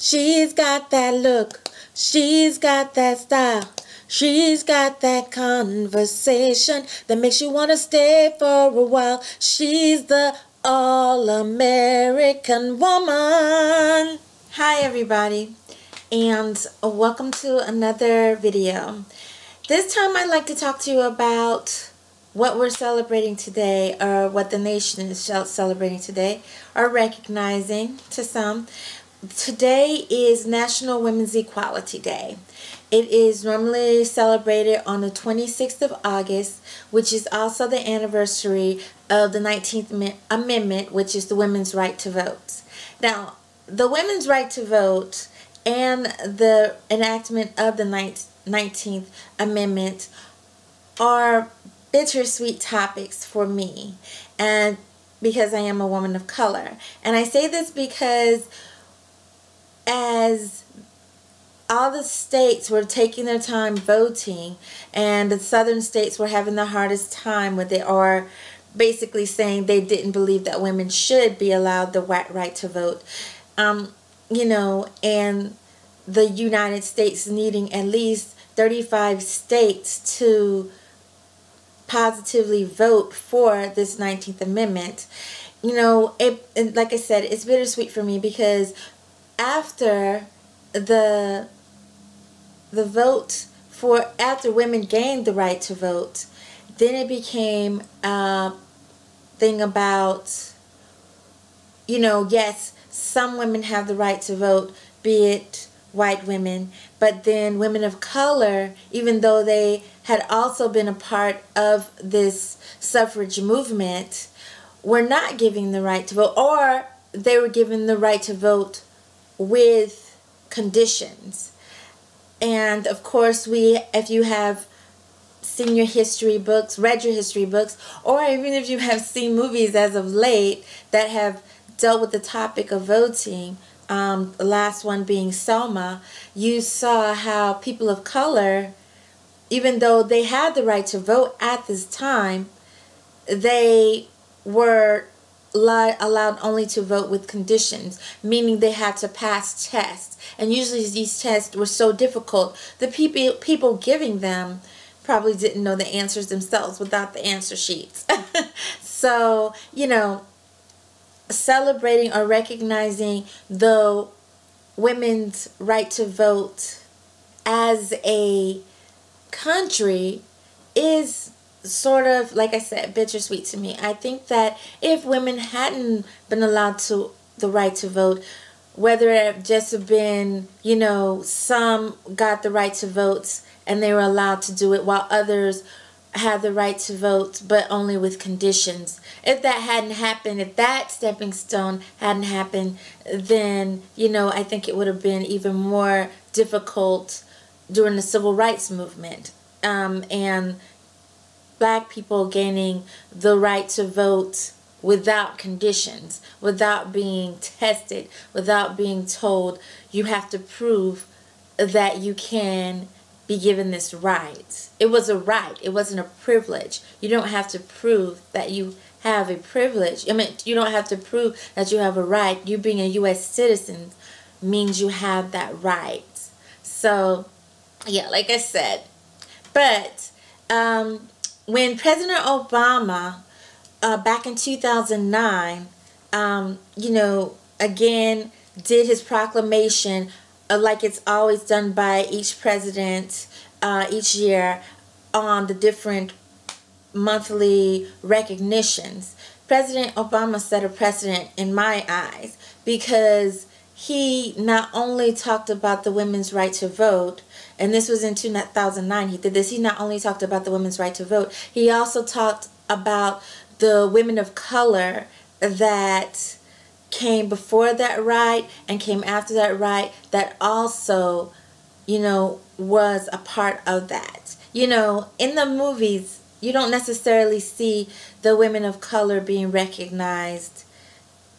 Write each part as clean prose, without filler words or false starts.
She's got that look. She's got that style. She's got that conversation that makes you want to stay for a while. She's the all-American woman. Hi everybody, and welcome to another video. This time I'd like to talk to you about what we're celebrating today, or what the nation is celebrating today, or recognizing to some. Today is National Women's Equality Day. It is normally celebrated on the 26th of August, which is also the anniversary of the 19th Amendment, which is the women's right to vote. Now, the women's right to vote and the enactment of the 19th Amendment are bittersweet topics for me, and because I am a woman of color. And I say this because as all the states were taking their time voting, and the southern states were having the hardest time with it, or basically saying they didn't believe that women should be allowed the right to vote, you know, and the United States needing at least 35 states to positively vote for this 19th Amendment. You know, like I said, it's bittersweet for me because after the vote after women gained the right to vote, then it became a thing about, you know, yes, some women have the right to vote, be it white women, but then women of color, even though they had also been a part of this suffrage movement, were not given the right to vote, or they were given the right to vote with conditions. And of course, if you have seen your history books, read your history books, or even if you have seen movies as of late that have dealt with the topic of voting, the last one being Selma, you saw how people of color, even though they had the right to vote at this time, they were allowed only to vote with conditions, meaning they had to pass tests. And usually these tests were so difficult, the people giving them probably didn't know the answers themselves without the answer sheets. So, you know, celebrating or recognizing the women's right to vote as a country is sort of, like I said, bittersweet to me. I think that if women hadn't been allowed the right to vote, whether it just have been, you know, some got the right to vote and they were allowed to do it while others had the right to vote but only with conditions. If that hadn't happened, if that stepping stone hadn't happened, then, you know, I think it would have been even more difficult during the civil rights movement, and black people gaining the right to vote without conditions, without being tested, without being told you have to prove that you can be given this right. It was a right. It wasn't a privilege. You don't have to prove that you have a privilege. I mean, you don't have to prove that you have a right. You being a U.S. citizen means you have that right. So, yeah, like I said. But when President Obama, back in 2009, you know, again, did his proclamation like it's always done by each president each year on the different monthly recognitions, President Obama set a precedent in my eyes, because he not only talked about the women's right to vote, and this was in 2009 he did this, he not only talked about the women's right to vote, he also talked about the women of color that came before that right and came after that right, that also, you know, was a part of that. You know, in the movies, you don't necessarily see the women of color being recognized,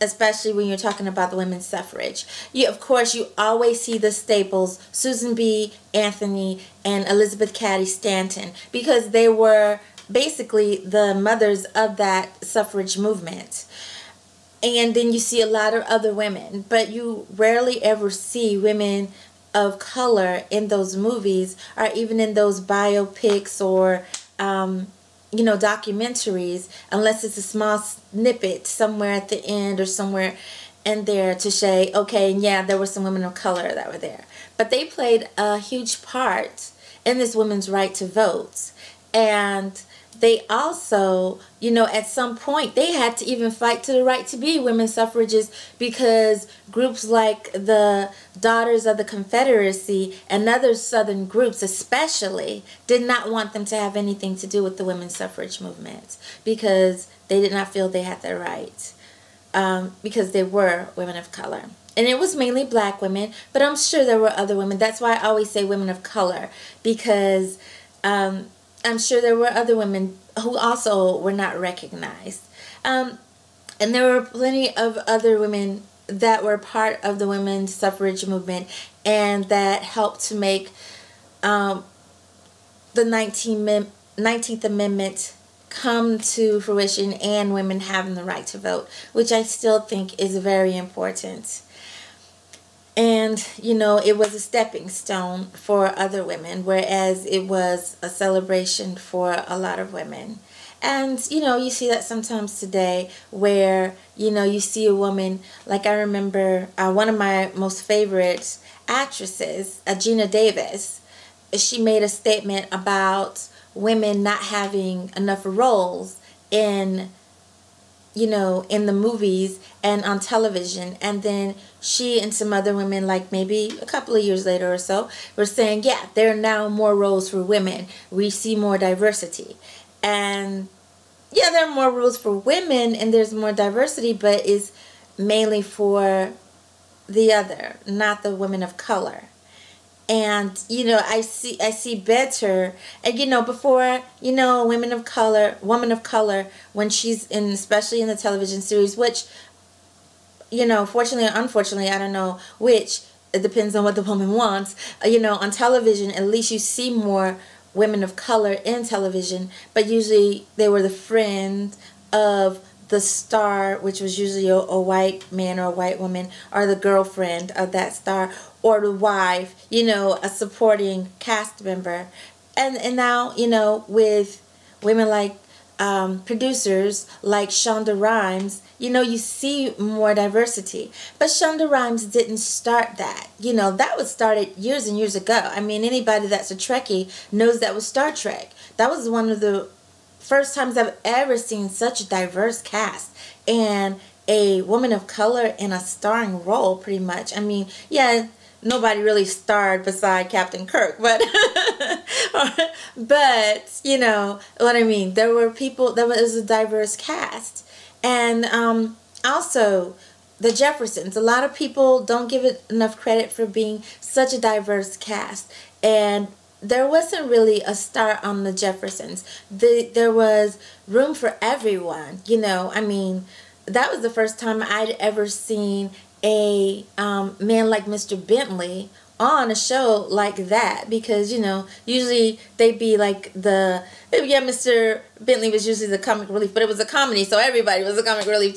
especially when you're talking about the women's suffrage. Of course, you always see the staples, Susan B. Anthony and Elizabeth Cady Stanton, because they were basically the mothers of that suffrage movement. And then you see a lot of other women, but you rarely ever see women of color in those movies, or even in those biopics, or documentaries, unless it's a small snippet somewhere at the end or somewhere in there to say, okay, yeah, there were some women of color that were there. But they played a huge part in this women's right to vote. And they also, at some point, they had to even fight to the right to be women suffragists, because groups like the Daughters of the Confederacy and other Southern groups especially did not want them to have anything to do with the women's suffrage movement, because they did not feel they had their rights, because they were women of color. And it was mainly black women, but I'm sure there were other women. That's why I always say women of color, because I'm sure there were other women who also were not recognized. And there were plenty of other women that were part of the women's suffrage movement, and that helped to make the 19th Amendment come to fruition, and women having the right to vote, which I still think is very important. And, it was a stepping stone for other women, whereas it was a celebration for a lot of women. And, you see that sometimes today, where, you see a woman, like I remember one of my most favorite actresses, Gina Davis, she made a statement about women not having enough roles in the movies and on television. And then she and some other women, like maybe a couple of years later or so, were saying, yeah, there are now more roles for women. We see more diversity. And yeah, there are more roles for women and there's more diversity, but it's mainly for the other, not the women of color. And, I see better, and, before, women of color, woman of color, when she's in, especially in the television series, which, fortunately or unfortunately, I don't know which, it depends on what the woman wants, on television, at least you see more women of color in television, but usually they were the friend of the star, which was usually a white man or a white woman, or the girlfriend of that star, or the wife, a supporting cast member. And now, with women like producers like Shonda Rhimes, you see more diversity. But Shonda Rhimes didn't start that. That was started years and years ago. I mean, anybody that's a Trekkie knows that was Star Trek. That was one of the first times I've ever seen such a diverse cast, and a woman of color in a starring role, pretty much. I mean, yeah, nobody really starred beside Captain Kirk, but but you know what I mean. There were people. There was a diverse cast, and also the Jeffersons. A lot of people don't give it enough credit for being such a diverse cast, and there wasn't really a star on the Jeffersons. There was room for everyone. I mean, that was the first time I'd ever seen a man like Mr. Bentley on a show like that, because usually they'd be like Mr. Bentley was usually the comic relief, but it was a comedy, so everybody was a comic relief,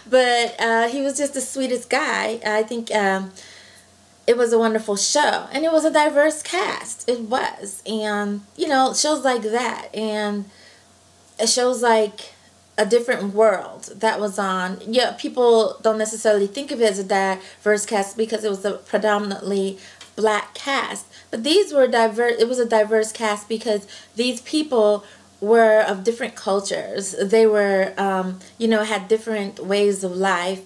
but he was just the sweetest guy. I think it was a wonderful show, and it was a diverse cast. It was. And shows like that, and shows like A Different World that was on. Yeah, people don't necessarily think of it as a diverse cast because it was a predominantly black cast, but these were diverse. It was a diverse cast because these people were of different cultures. They were had different ways of life.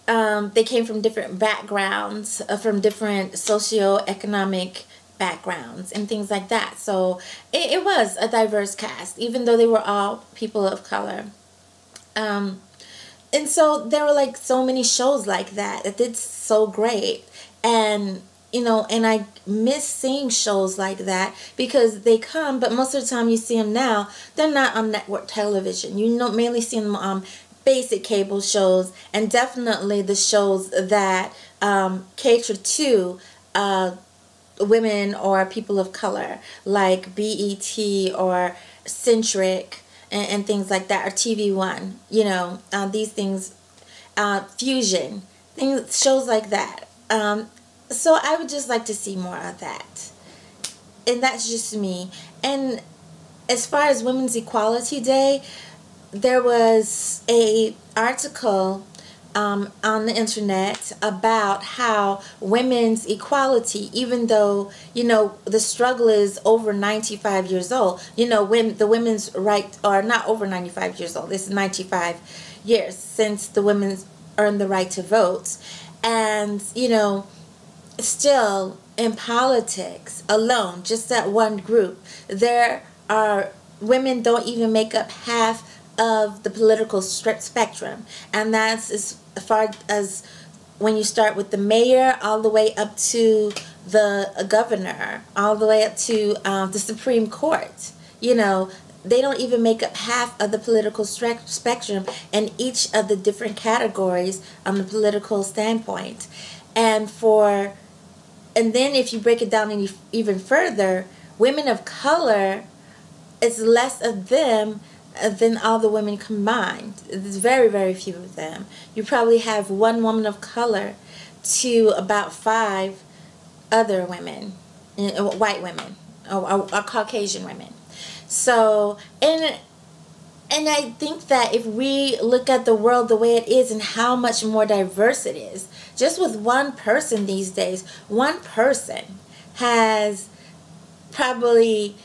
They came from different backgrounds, from different socioeconomic backgrounds and things like that. So it was a diverse cast, even though they were all people of color. And so there were like so many shows like that that did so great. And and I miss seeing shows like that because they come, but most of the time you see them now, they're not on network television. Mainly see them on basic cable shows, and definitely the shows that cater to women or people of color, like BET or Centric and things like that, or TV One. These things Fusion, things, shows like that. So I would just like to see more of that. And that's just me. And as far as Women's Equality Day, there was a article on the internet about how women's equality, even though, you know, the struggle is over 95 years old, you know, when the women's right are not over 95 years old, it's 95 years since the women earned the right to vote. And, you know, still in politics alone, just that one group, there are women don't even make up half of the political spectrum. And that's as far as when you start with the mayor all the way up to the governor, all the way up to the Supreme Court. You know, they don't even make up half of the political spectrum in each of the different categories on the political standpoint. And then if you break it down even further, women of color, it's less of them than all the women combined. There's very, very few of them. You probably have one woman of color to about 5 other women, white women, or Caucasian women. So, and I think that if we look at the world the way it is and how much more diverse it is, just with one person these days, one person has probably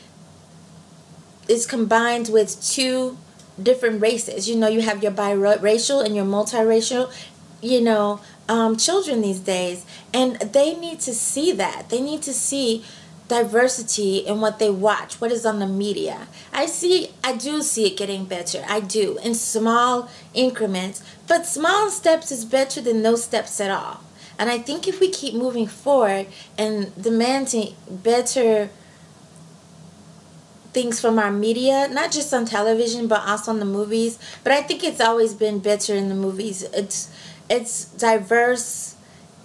is combined with 2 different races. You know, you have your biracial and your multiracial, you know, children these days. And they need to see that. They need to see diversity in what they watch, what is on the media. I do see it getting better. I do, in small increments. But small steps is better than no steps at all. And I think if we keep moving forward and demanding better things from our media, not just on television but also in the movies, but I think it's always been better in the movies. It's diverse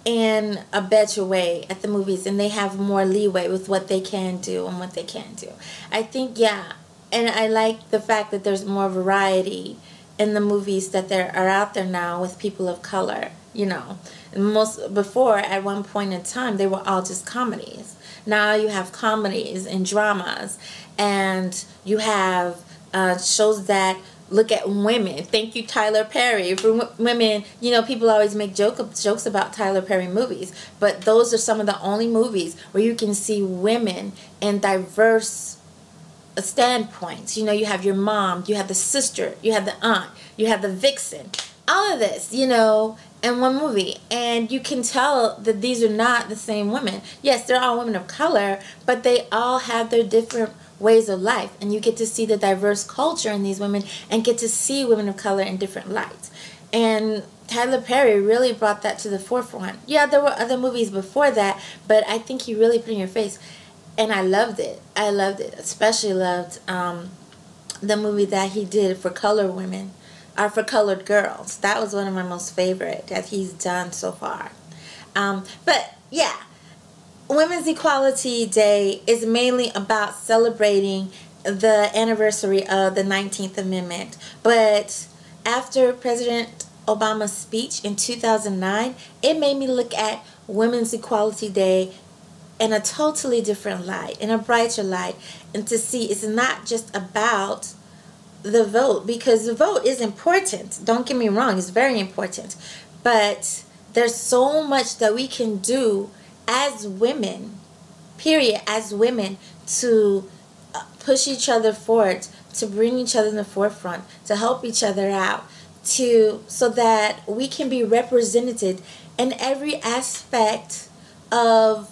in a better way at the movies, and they have more leeway with what they can do and what they can't do. I think, yeah, and I like the fact that there's more variety in the movies that are out there now with people of color, you know. Before, at one point in time, they were all just comedies. Now you have comedies and dramas, and you have shows that look at women. Thank you, Tyler Perry. For women, you know, people always make jokes about Tyler Perry movies, but those are some of the only movies where you can see women in diverse standpoints. You know, you have your mom, you have the sister, you have the aunt, you have the vixen. All of this, you know, in one movie. And you can tell that these are not the same women. Yes, they're all women of color, but they all have their different ways of life. And you get to see the diverse culture in these women and get to see women of color in different lights. And Tyler Perry really brought that to the forefront. Yeah, there were other movies before that, but I think he really put it in your face. And I loved it. I loved it. Especially loved the movie that he did for colored women. Or for colored girls. That was one of my most favorite that he's done so far. But yeah, Women's Equality Day is mainly about celebrating the anniversary of the 19th Amendment. But after President Obama's speech in 2009, it made me look at Women's Equality Day in a totally different light, in a brighter light, and to see it's not just about the vote, because the vote is important. Don't get me wrong, it's very important. But there's so much that we can do as women, period, as women, to push each other forward, to bring each other in the forefront, to help each other out, so that we can be represented in every aspect of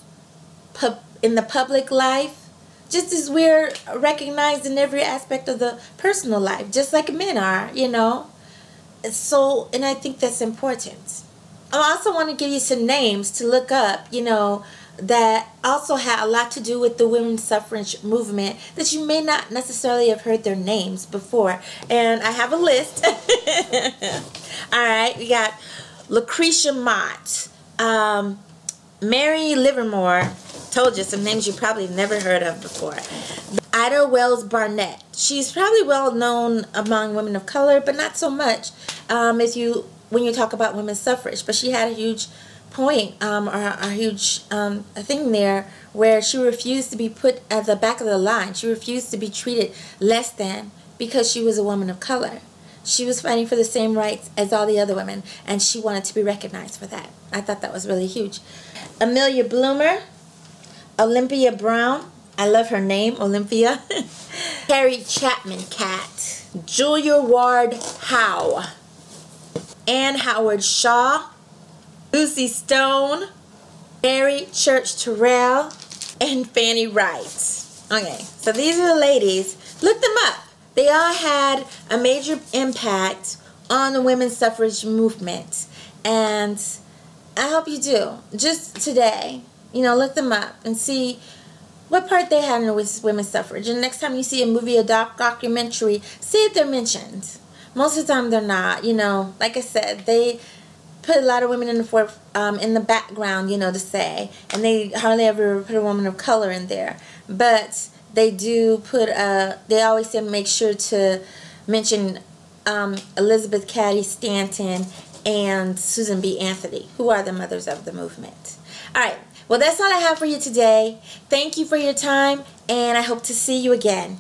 in the public life, just as we're recognized in every aspect of the personal life, just like men are, you know. So, and I think that's important. I also want to give you some names to look up, you know, that also had a lot to do with the women's suffrage movement that you may not necessarily have heard their names before. And I have a list. All right, we got Lucretia Mott, Mary Livermore. Told you, some names you probably never heard of before. Ida Wells-Barnett. She's probably well known among women of color, but not so much. If you when you talk about women's suffrage. But she had a huge point, or a huge a thing there, where she refused to be put at the back of the line. She refused to be treated less than because she was a woman of color. She was fighting for the same rights as all the other women, and she wanted to be recognized for that. I thought that was really huge. Amelia Bloomer, Olympia Brown, I love her name, Olympia. Harry Chapman Cat, Julia Ward Howe, Anne Howard Shaw, Lucy Stone, Mary Church Terrell, and Fanny Wright. Okay, so these are the ladies. Look them up. They all had a major impact on the women's suffrage movement. And I hope you do. Just today, you know, look them up and see what part they had in women's suffrage. And next time you see a movie, a documentary, see if they're mentioned. Most of the time they're not. You know, like I said, they put a lot of women in the background, you know, to say, and they hardly ever put a woman of color in there. But they do put they always say make sure to mention Elizabeth Cady Stanton and Susan B. Anthony, who are the mothers of the movement. All right, well, that's all I have for you today. Thank you for your time, and I hope to see you again.